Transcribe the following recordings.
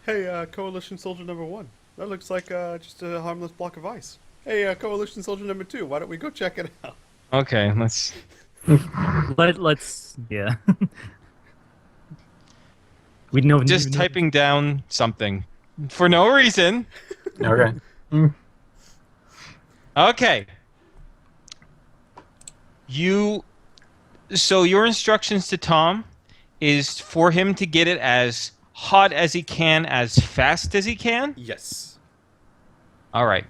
Hey, Coalition Soldier number 1. That looks like just a harmless block of ice. Hey, Coalition Soldier number 2. Why don't we go check it out? Okay, let's Let's yeah. We don't just even know. typing down something for no reason. Okay. Mm. Okay. So your instructions to Tom is for him to get it as hot as he can, as fast as he can? Yes. All right.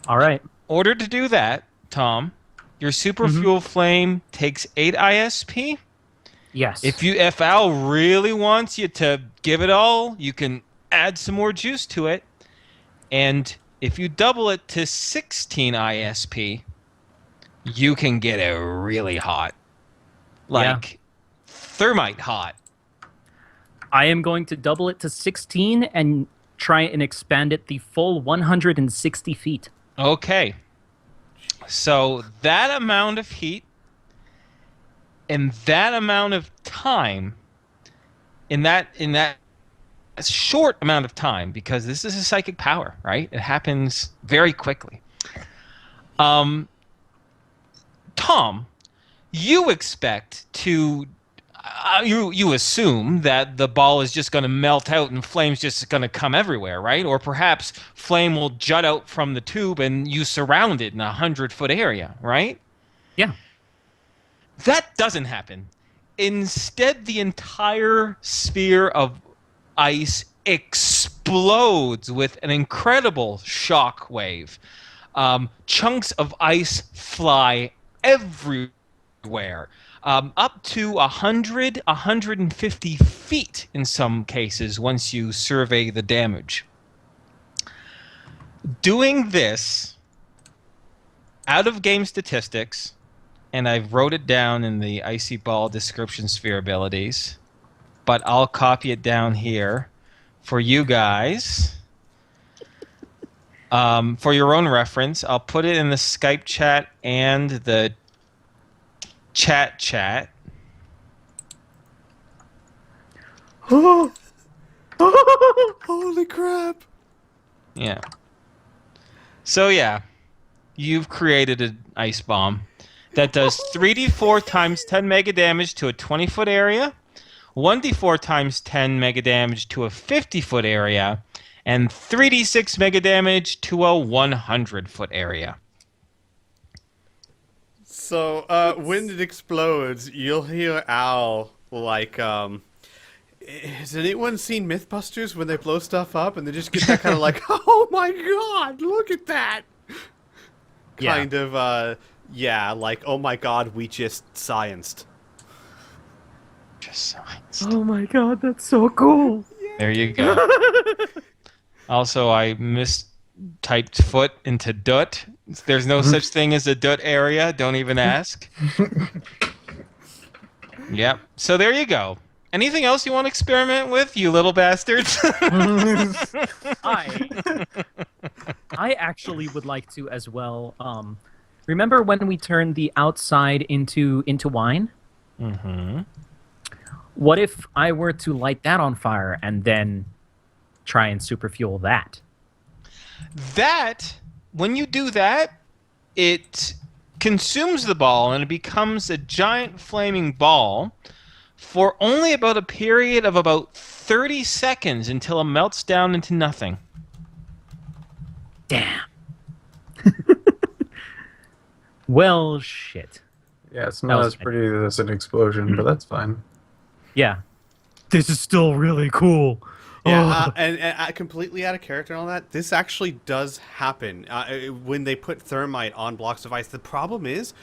All right. In order to do that, Tom, your super fuel flame takes 8 ISP. Yes. If Al really wants you to give it all, you can add some more juice to it. And if you double it to 16 ISP, you can get it really hot. Like thermite hot. I am going to double it to 16 and try and expand it the full 160 feet. Okay. So that amount of heat and that amount of time in that short amount of time, because this is a psychic power, right? It happens very quickly. Tom, you expect to you assume that the ball is just going to melt out and flame's just going to come everywhere, right? Or perhaps flame will jut out from the tube and you surround it in a 100-foot area, right? Yeah. That doesn't happen. Instead, the entire sphere of ice explodes with an incredible shock wave. Chunks of ice fly everywhere. Up to 100, 150 feet in some cases once you survey the damage. Doing this out of game statistics, and I wrote it down in the Icy Ball description sphere abilities, but I'll copy it down here for you guys. For your own reference, I'll put it in the Skype chat and the chat. Holy crap! Yeah. So yeah, you've created an ice bomb that does 3d4 times 10 mega damage to a 20-foot area, 1d4 times 10 mega damage to a 50-foot area, and 3d6 mega damage to a 100-foot area. So, when it explodes, you'll hear Al, like, has anyone seen Mythbusters when they blow stuff up and they just get that kind of like, oh my god, look at that! Yeah. Kind of, yeah, like, oh my god, we just scienced. Just science. Oh my god, that's so cool. There you go. Also, I mistyped foot into dut. There's no such thing as a dut area. Don't even ask. Yep. So there you go. Anything else you want to experiment with, you little bastards? I actually would like to as well. Remember when we turned the outside into wine? Mm-hmm. What if I were to light that on fire and then try and superfuel that? That, when you do that, it consumes the ball and it becomes a giant flaming ball for only about a period of about 30 seconds until it melts down into nothing. Damn. Well, shit. Yeah, it's not as pretty as an explosion, but that's fine. Yeah. This is still really cool. Yeah, and completely out of character and all that, this actually does happen when they put thermite on blocks of ice. The problem is,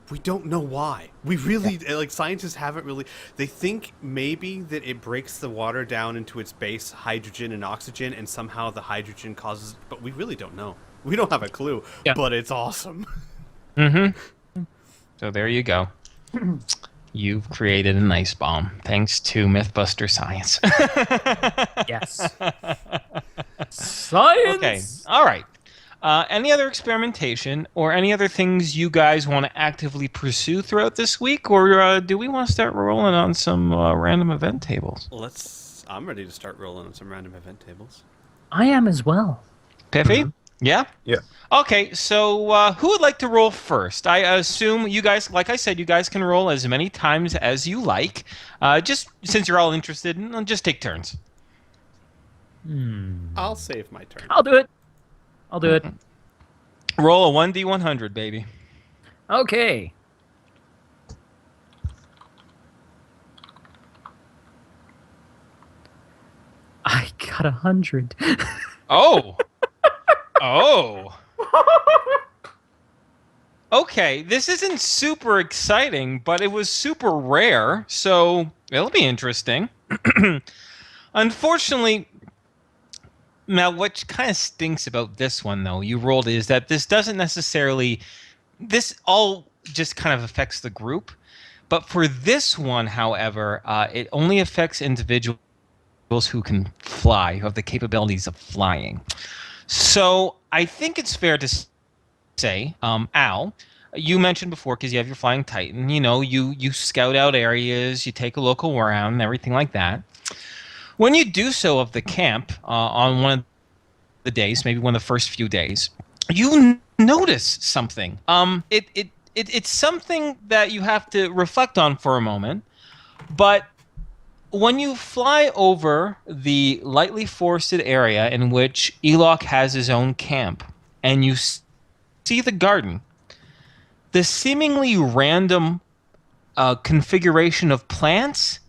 we don't know why. We really, like, scientists haven't really... They think maybe that it breaks the water down into its base, hydrogen and oxygen, and somehow the hydrogen causes... But we really don't know. We don't have a clue, but it's awesome. Mm-hmm. So there you go. You've created an ice bomb, thanks to Mythbuster Science. Yes. Science! Okay, all right. Any other experimentation or any other things you guys want to actively pursue throughout this week, or do we want to start rolling on some random event tables? Let's... I'm ready to start rolling on some random event tables. I am as well. Piffy? Yeah? Yeah. Okay, so who would like to roll first? I assume you guys, like I said, you guys can roll as many times as you like. Just since you're all interested, just take turns. I'll save my turn. I'll do it. I'll do it. Roll a 1d100, baby. Okay. I got 100. Oh. Oh. Okay, this isn't super exciting, but it was super rare, so it'll be interesting. Unfortunately, now what kind of stinks about this one, though, you rolled, is that this doesn't necessarily... This all just kind of affects the group. But for this one, however, it only affects individuals who can fly, who have the capabilities of flying. So I think it's fair to say, Al, you mentioned before, because you have your Flying Titan, you scout out areas, you take a look around, and everything like that. When you do so of the camp on one of the days, maybe one of the first few days, you notice something. It's something that you have to reflect on for a moment, but when you fly over the lightly forested area in which Eloch has his own camp, and you see the garden, the seemingly random configuration of plants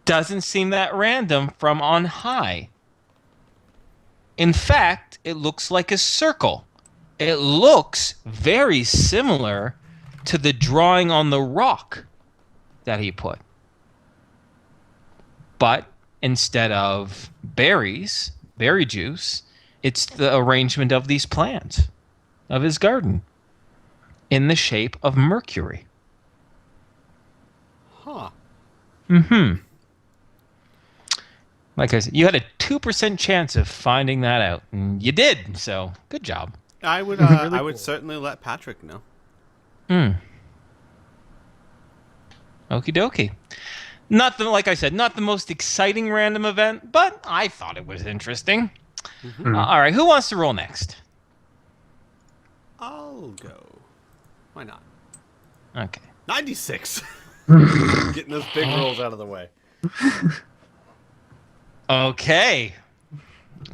doesn't seem that random from on high. In fact, it looks like a circle. It looks very similar to the drawing on the rock that he put. But instead of berries, berry juice, it's the arrangement of these plants of his garden in the shape of Mercury. Huh. Mm-hmm. Like I said, you had a 2% chance of finding that out, and you did, so good job. I would I would certainly let Patrick know. Okie dokie. Like I said, not the most exciting random event, but I thought it was interesting. All right, who wants to roll next? I'll go. Why not? Okay. 96. Getting those big rolls out of the way. Okay.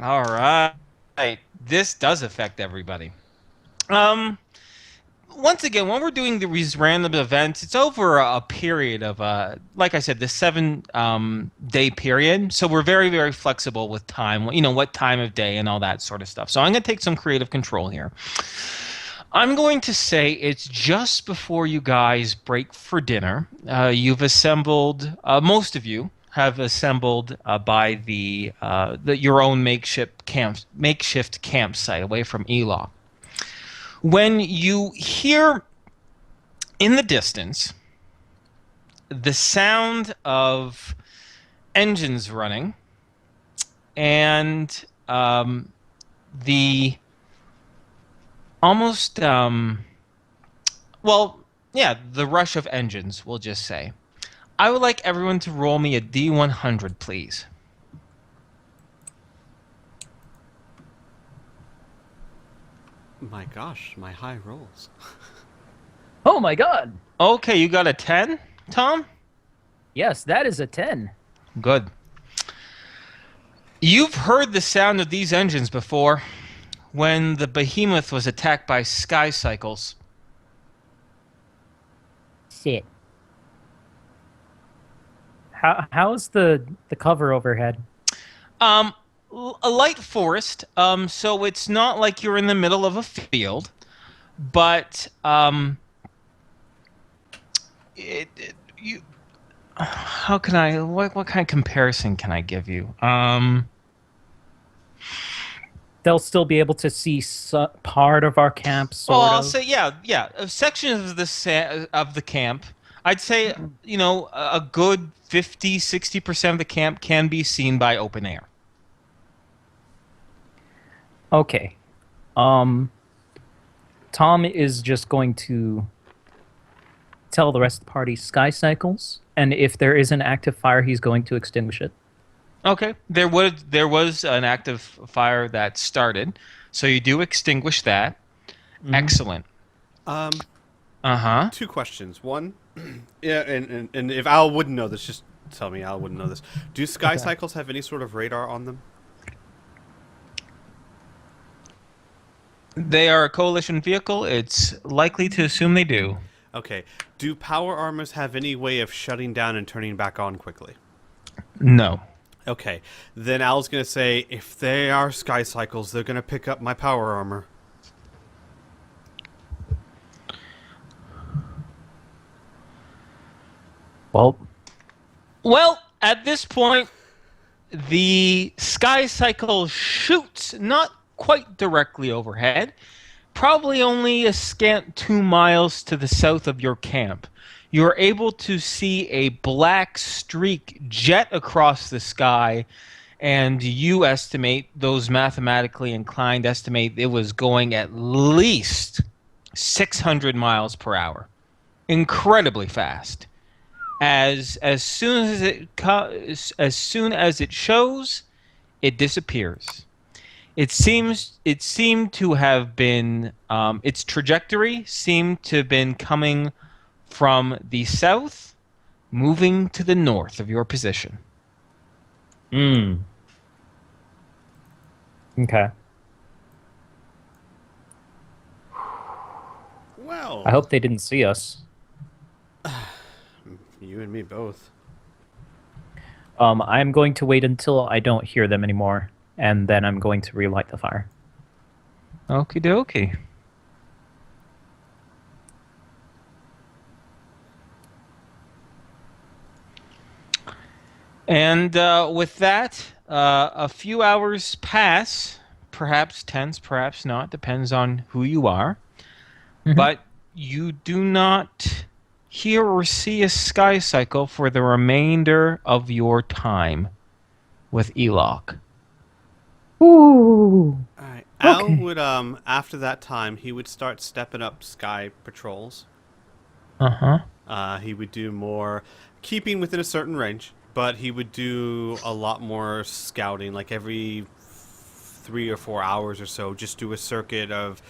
All right. This does affect everybody. Once again, when we're doing these random events, it's over a period of, like I said, the 7-day period. So we're very, very flexible with time, what time of day and all that sort of stuff. So I'm going to take some creative control here. I'm going to say it's just before you guys break for dinner. You've assembled, most of you have assembled by your own makeshift campsite away from Eloch. When you hear in the distance the sound of engines running and the rush of engines, we'll just say. I would like everyone to roll me a D100, please. My gosh, my high rolls. Oh my god. Okay, you got a 10, Tom? Yes, that is a 10. Good. You've heard the sound of these engines before when the behemoth was attacked by sky cycles. Shit. How's the cover overhead? A light forest, so it's not like you're in the middle of a field, but how can I? What kind of comparison can I give you? They'll still be able to see part of our camp, sort of. I'll say yeah. A section of the camp. I'd say a good 50-60% of the camp can be seen by open air. Okay. Tom is just going to tell the rest of the party sky cycles, and if there is an active fire, he's going to extinguish it. Okay. There was an active fire that started, so you do extinguish that. Mhm. Excellent. Um, Uh-huh. two questions. One, yeah, and if Al wouldn't know this, just tell me Al wouldn't know this. Do sky Okay. cycles have any sort of radar on them? They are a coalition vehicle. It's likely to assume they do. Okay. Do power armors have any way of shutting down and turning back on quickly? No. Okay. Then Al's gonna say, if they are sky cycles, they're gonna pick up my power armor. Well, Well, at this point, the sky cycle shoots not quite directly overhead, probably only a scant 2 miles to the south of your camp. You're able to see a black streak jet across the sky, and you estimate, those mathematically inclined estimate, it was going at least 600 miles per hour. Incredibly fast. As soon as as soon as it shows, it disappears. It seemed to have been its trajectory seemed to have been coming from the south, moving to the north of your position. mm. Okay. Well, I hope they didn't see us. you and me both. I'm going to wait until I don't hear them anymore, and then I'm going to relight the fire. Okie dokie. And with that, a few hours pass, perhaps tense, perhaps not, depends on who you are. Mhm. But you do not hear or see a sky cycle for the remainder of your time with Elok. Ooh. All right. Al Okay. would after that time he would start stepping up sky patrols. Uh-huh. He would do more, keeping within a certain range, but he would do a lot more scouting, like every 3 or 4 hours or so. Just do a circuit of,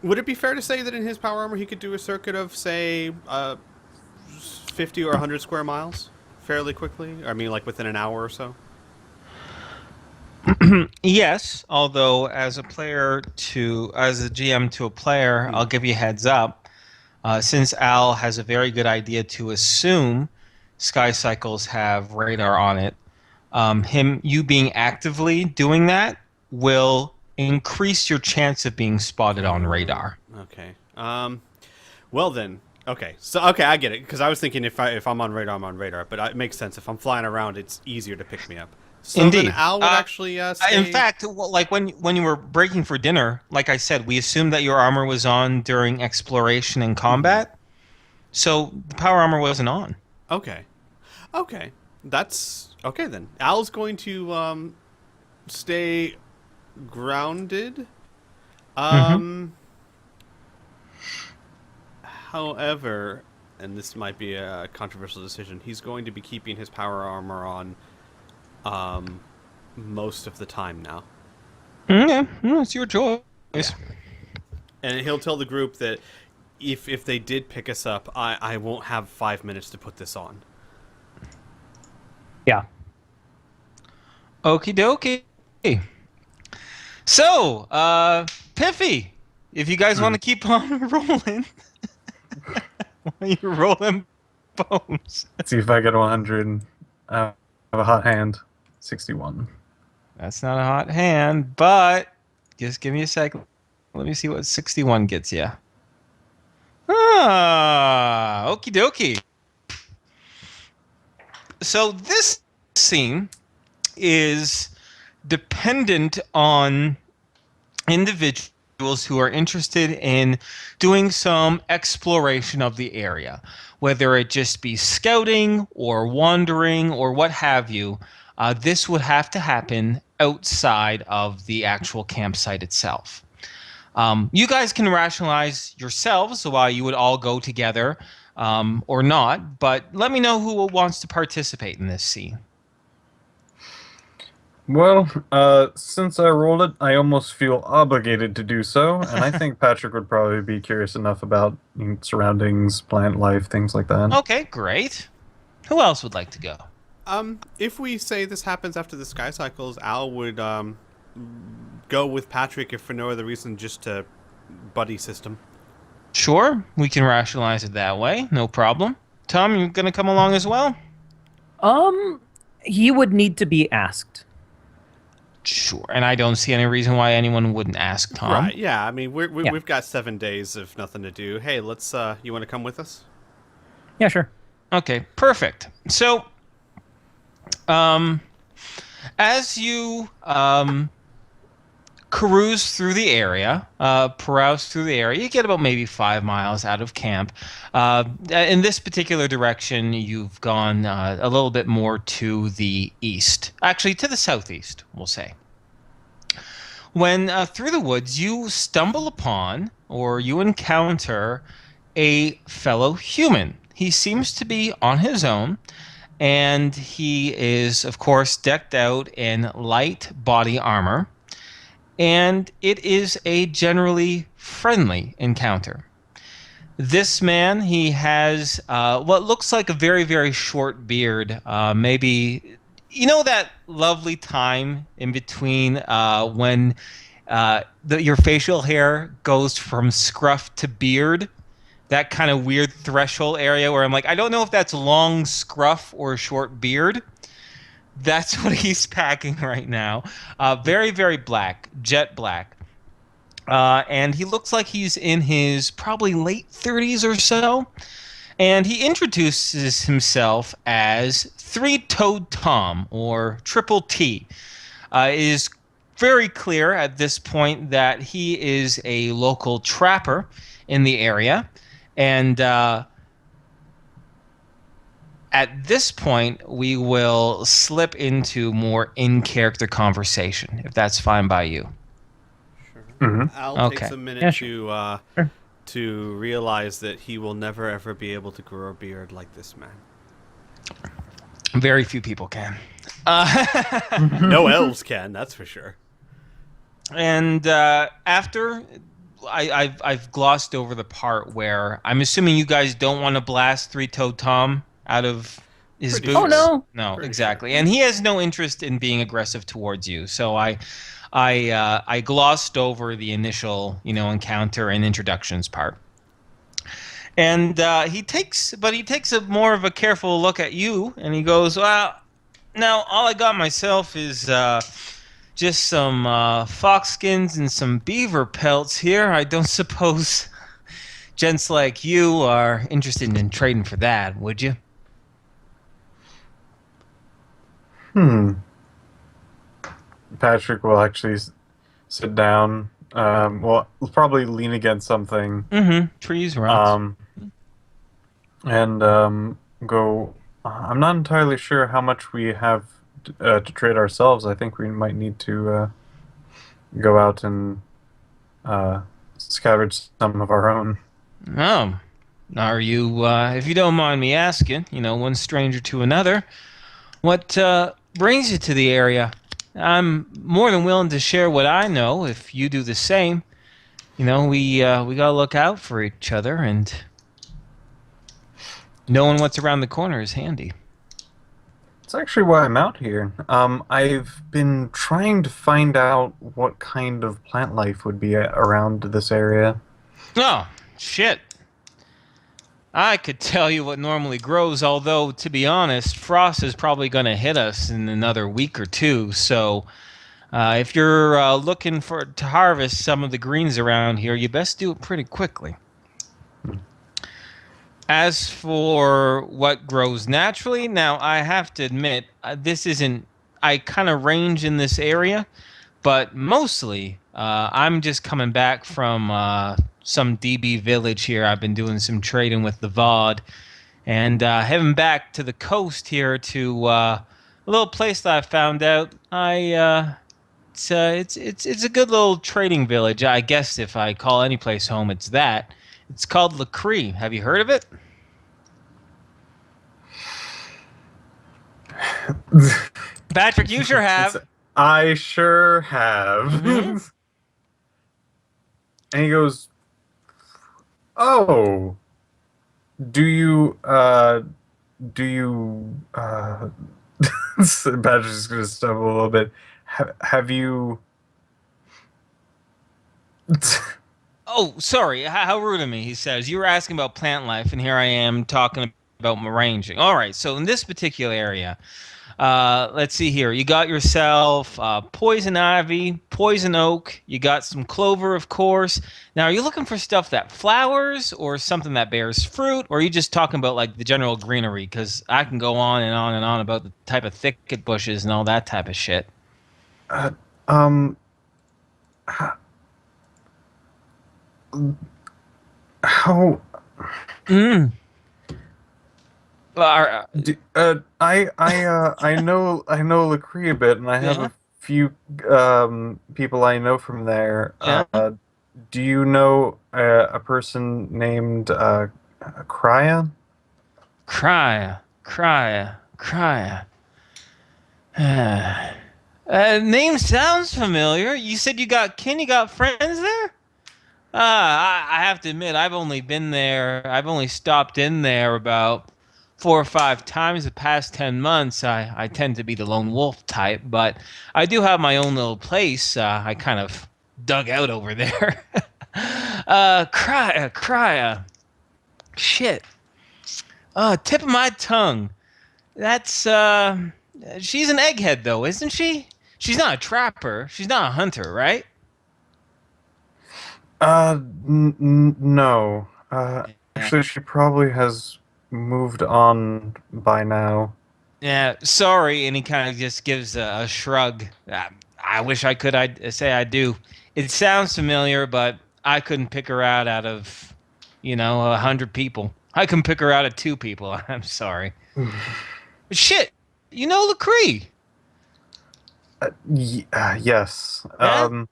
would it be fair to say that in his power armor he could do a circuit of, say, 50 or 100 square miles fairly quickly? I mean, like within an hour or so. Yes, although as a GM to a player, I'll give you a heads up. Since Al has a very good idea to assume sky cycles have radar on it, you being actively doing that will increase your chance of being spotted on radar. Okay. Well then. Okay. So okay, I get it, because I was thinking if I'm on radar, I'm on radar. But it makes sense. If I'm flying around, it's easier to pick me up. So Indeed. then Al would actually stay. In fact, like when you were breaking for dinner, like I said, we assumed that your armor was on during exploration and combat, so the power armor wasn't on. Okay. Okay. That's okay then. Al's going to stay grounded. However, and this might be a controversial decision, he's going to be keeping his power armor on most of the time now. Yeah, it's your choice. And he'll tell the group that if they did pick us up, I won't have 5 minutes to put this on. Yeah. Okie dokie. So, Piffy, if you guys want to keep on rolling, while you're rolling bones. Let's see if I get 100. I have a hot hand. 61. That's not a hot hand, but just give me a second. Let me see what 61 gets you. Okie dokie. So this scene is dependent on individuals who are interested in doing some exploration of the area, whether it just be scouting or wandering or what have you. This would have to happen outside of the actual campsite itself. You guys can rationalize yourselves why you would all go together or not, but let me know who wants to participate in this scene. Well, since I rolled it, I almost feel obligated to do so, and I think Patrick would probably be curious enough about surroundings, plant life, things like that. Okay, great. Who else would like to go? If we say this happens after the sky cycles, Al would go with Patrick if for no other reason, just to buddy system. Sure, we can rationalize it that way. No problem. Tom, you gonna come along as well? He would need to be asked. Sure, and I don't see any reason why anyone wouldn't ask Tom. Right? Yeah. I mean, Yeah. we've got 7 days of nothing to do. Hey, let's. You want to come with us? Yeah, sure. Okay, perfect. So, as you peruse through the area, you get about maybe 5 miles out of camp. In this particular direction, you've gone a little bit more to the east. Actually, to the southeast, we'll say. When through the woods, you stumble upon or you encounter a fellow human. He seems to be on his own, and he is, of course, decked out in light body armor. And it is a generally friendly encounter. This man, he has what looks like a very, very short beard. Maybe, you know, that lovely time in between when your facial hair goes from scruff to beard? That kind of weird threshold area where I'm like, I don't know if that's long scruff or short beard. That's what he's packing right now. Very, very black, jet black. And he looks like he's in his probably late 30s or so. And he introduces himself as Three-Toed Tom, or Triple T. It is very clear at this point that he is a local trapper in the area. And at this point, we will slip into more in-character conversation, if that's fine by you. Sure. Al takes Okay. a minute Yeah, to Sure. to realize that he will never ever be able to grow a beard like this man. Very few people can. No elves can, that's for sure. And after, I've glossed over the part where I'm assuming you guys don't want to blast Three-Toed Tom out of his Pretty boots. sure. Oh, no. No, Pretty exactly. And he has no interest in being aggressive towards you. So I glossed over the initial, encounter and introductions part. And he takes a more of a careful look at you, and he goes, "Well, now all I got myself is just some fox skins and some beaver pelts here. I don't suppose gents like you are interested in trading for that, would you?" Patrick will actually sit down. Well, probably lean against something. Mm-hmm. Trees, rocks. And go. I'm not entirely sure how much we have to trade ourselves. I think we might need to go out and scavenge some of our own. Oh, are you, if you don't mind me asking, one stranger to another, what brings you to the area? I'm more than willing to share what I know if you do the same. We gotta look out for each other, and knowing what's around the corner is handy. It's actually why I'm out here. I've been trying to find out what kind of plant life would be around this area. Oh, shit. I could tell you what normally grows, although, to be honest, frost is probably going to hit us in another week or two. So, if you're looking to harvest some of the greens around here, you best do it pretty quickly. As for what grows naturally, now I have to admit, I kind of range in this area, but mostly I'm just coming back from some DB village here. I've been doing some trading with the VOD, and heading back to the coast here to a little place that I found out. It's a good little trading village. I guess if I call any place home, it's that. It's called Lacree. Have you heard of it? Patrick, you sure have. I sure have. Mhm. And he goes, "Oh, do you, do you, Badger's just gonna stumble a little bit. Have you, Oh, sorry. How rude of me, he says. You were asking about plant life, and here I am talking about arranging. All right, so in this particular area, let's see here. You got yourself poison ivy, poison oak. You got some clover, of course. Now, are you looking for stuff that flowers or something that bears fruit? Or are you just talking about like the general greenery? Because I can go on and on and on about the type of thicket bushes and all that type of shit. uh, um, how, Mm. I know Lacree a bit, and I have Yeah. a few, people I know from there. Yeah. Do you know a person named Criana? Crya. Name sounds familiar. You said you got friends there? I have to admit, I've only been there. I've only stopped in there about 4 or 5 times the past 10 months. I tend to be the lone wolf type, but I do have my own little place. I kind of dug out over there. Crya. Shit. Tip of my tongue. That's she's an egghead though, isn't she? She's not a trapper. She's not a hunter, right? No. Yeah. Actually, she probably has moved on by now. Yeah, sorry, and he kind of just gives a shrug. I wish I could. I say I do. It sounds familiar, but I couldn't pick her out of, 100 people. I can pick her out of 2 people. I'm sorry. Shit, you know Lacree. Yes. Yeah.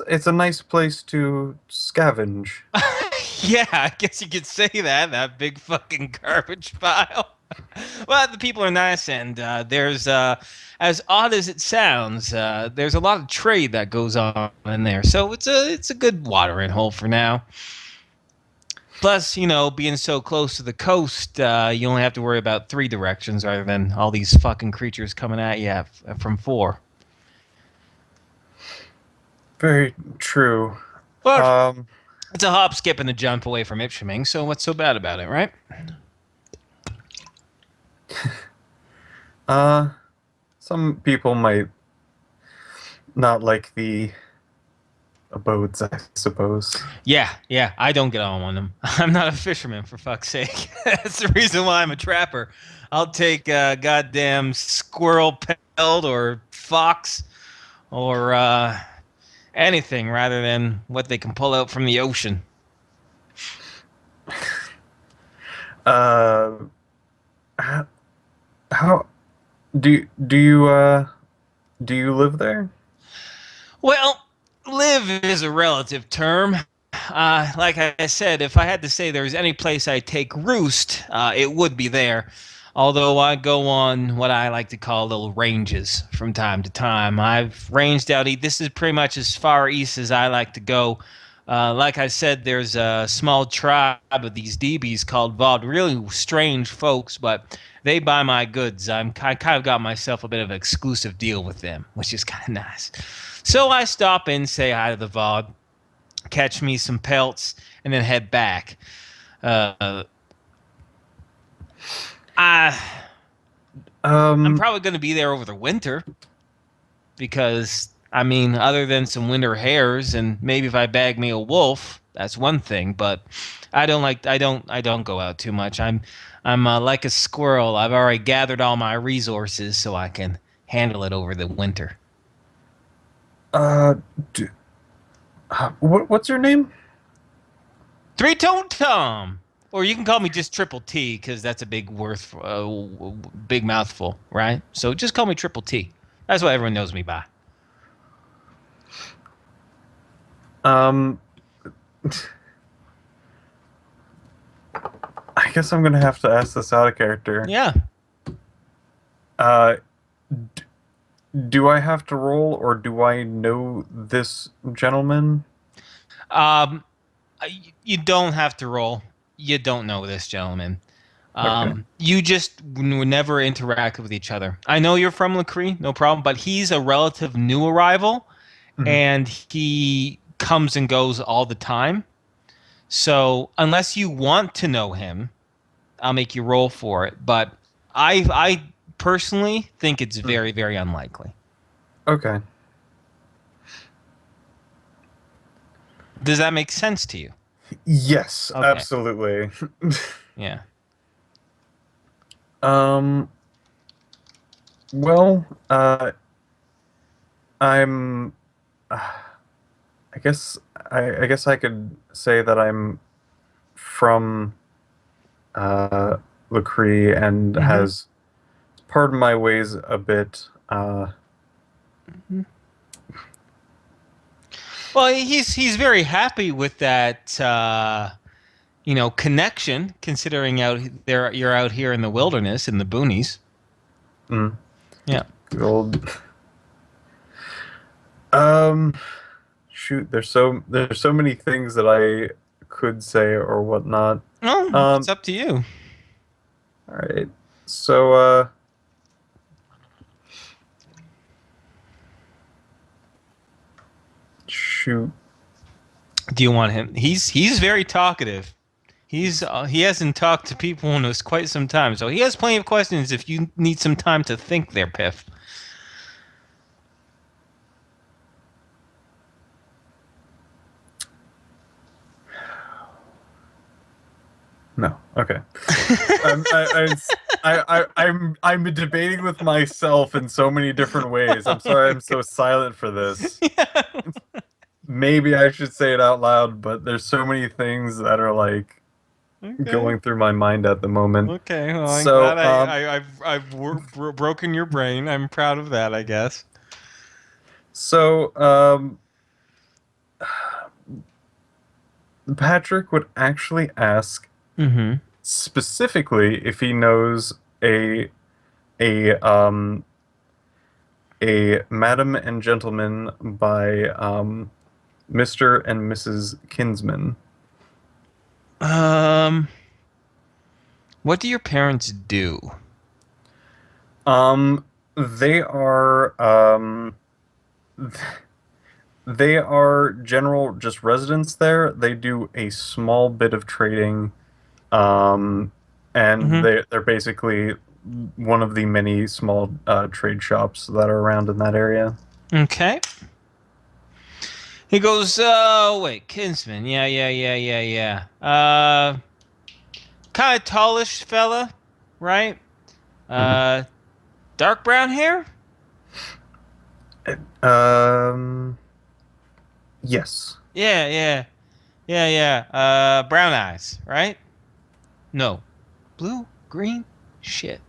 It's a nice place to scavenge. Yeah, I guess you could say that. That big fucking garbage pile. Well, the people are nice, and there's, as odd as it sounds, there's a lot of trade that goes on in there. So it's a good watering hole for now. Plus, being so close to the coast, you only have to worry about 3 directions rather than all these fucking creatures coming at you from 4. Very true. But Um, it's a hop, skip, and a jump away from Ipshaming, so what's so bad about it, right? uh, some people might not like the abodes, I suppose. Yeah, I don't get on them. I'm not a fisherman, for fuck's sake. That's the reason why I'm a trapper. I'll take goddamn squirrel pelt or fox or anything rather than what they can pull out from the ocean. Uh, h- how do you live there? Well, live is a relative term. Like I said, if I had to say there's any place I take roost, it would be there. Although I go on what I like to call little ranges from time to time. I've ranged out. This is pretty much as far east as I like to go. Like I said, there's a small tribe of these DBs called Vod. Really strange folks, but they buy my goods. I kind of got myself a bit of an exclusive deal with them, which is kind of nice. So I stop in, say hi to the Vod, catch me some pelts, and then head back. Uh, I I'm Um, probably going to be there over the winter because I mean, other than some winter hares and maybe if I bag me a wolf, that's one thing. But I don't go out too much. I'm like a squirrel. I've already gathered all my resources so I can handle it over the winter. uh, d what's your name? 3-Tone Tom. Or you can call me just Triple T because that's a big mouthful, right? So just call me Triple T. That's what everyone knows me by. Um, I guess I'm gonna have to ask this out of character. Yeah. Uh, d Do I have to roll, or do I know this gentleman? Um, you don't have to roll. You don't know this gentleman. Okay. You just never interacted with each other. I know you're from Lacree, no problem, but he's a relative new arrival, Mhm. and he comes and goes all the time. So unless you want to know him, I'll make you roll for it. But I personally think it's very, very unlikely. Okay. Does that make sense to you? Yes, Okay. absolutely. Yeah. Um, well, I'm I guess I guess I could say that I'm from uh Lacree and Mm-hmm. has pardoned my ways a bit. Well, he's very happy with that connection, considering out there you're out here in the wilderness in the boonies. Mm, Yeah. good old um shoot, there's so many things that I could say or whatnot. Well, it's Um up to you. all right. So shoot. Do you want him? He's very talkative. He hasn't talked to people in quite some time, so he has plenty of questions if you need some time to think there, Piff. No. Okay. I'm debating with myself in so many different ways. I'm sorry I'm so silent for this. Maybe I should say it out loud, but there's so many things that are like Okay. going through my mind at the moment. Okay. Well, I'm So, glad I've broken your brain. I'm proud of that, I guess. so Patrick would actually ask Mm-hmm. specifically if he knows a um a madam and gentleman by Mr. and Mrs. Kinsman. Um, what do your parents do? Um, they are they are general just residents there. They do a small bit of trading, um, and Mm-hmm. they're basically one of the many small trade shops that are around in that area. Okay. He goes, wait, Kinsman. Yeah, yeah, yeah, yeah, yeah. Kind of tallish fella, right? Mhm. Uh, dark brown hair? Um, yes. Yeah, yeah, yeah, yeah. Brown eyes, right? No. Blue? Green? Shit.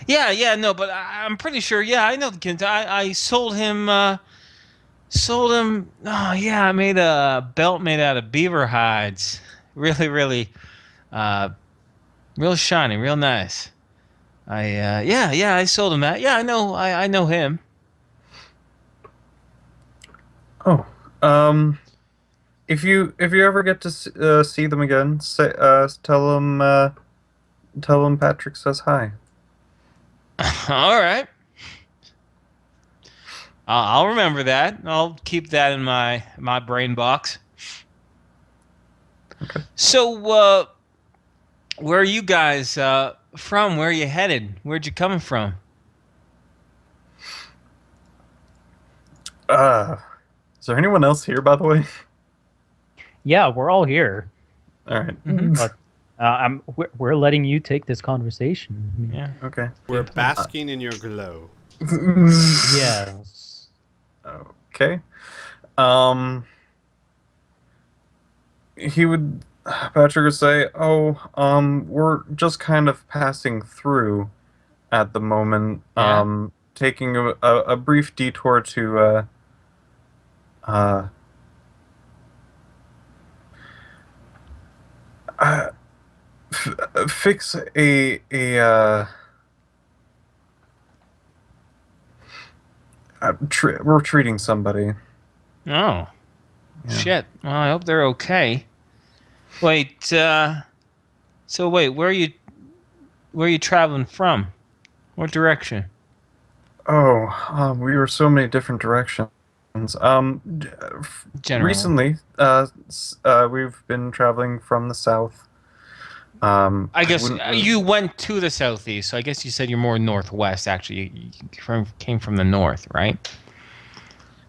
Yeah, yeah, no, but I'm pretty sure. Yeah, I know the kid. I sold him. Oh, yeah, I made a belt made out of beaver hides. Really, really, uh, real shiny, real nice. Yeah, yeah, I sold him that. Yeah, I know him. Oh, if you ever get to see them again, say tell them Patrick says hi. All right, I'll remember that. I'll keep that in my brain box. Okay. So, where are you guys from? Where are you headed? Where'd you coming from? Uh, is there anyone else here, by the way? Yeah, we're all here, All right. Mm-hmm. but we're letting you take this conversation. I mean, Yeah. Okay. We're basking in your glow. yes. Okay. Um, he would Patrick would say, "Oh, we're just kind of passing through at the moment. Yeah. Taking a brief detour to uh, uh fix a We're treating somebody. Oh, Yeah. shit. Well, I hope they're okay. Wait, so wait, where are you traveling from? What direction? Oh, we were so many different directions. General. Recently, we've been traveling from the south. I guess wouldn't really- you went to the southeast, so I guess you said you're more northwest. Actually, you came from the north, right?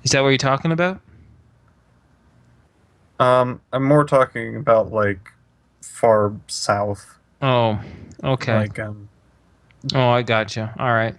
Is that what you're talking about? I'm more talking about like far south. Oh, okay. Like Oh, I gotcha. All right.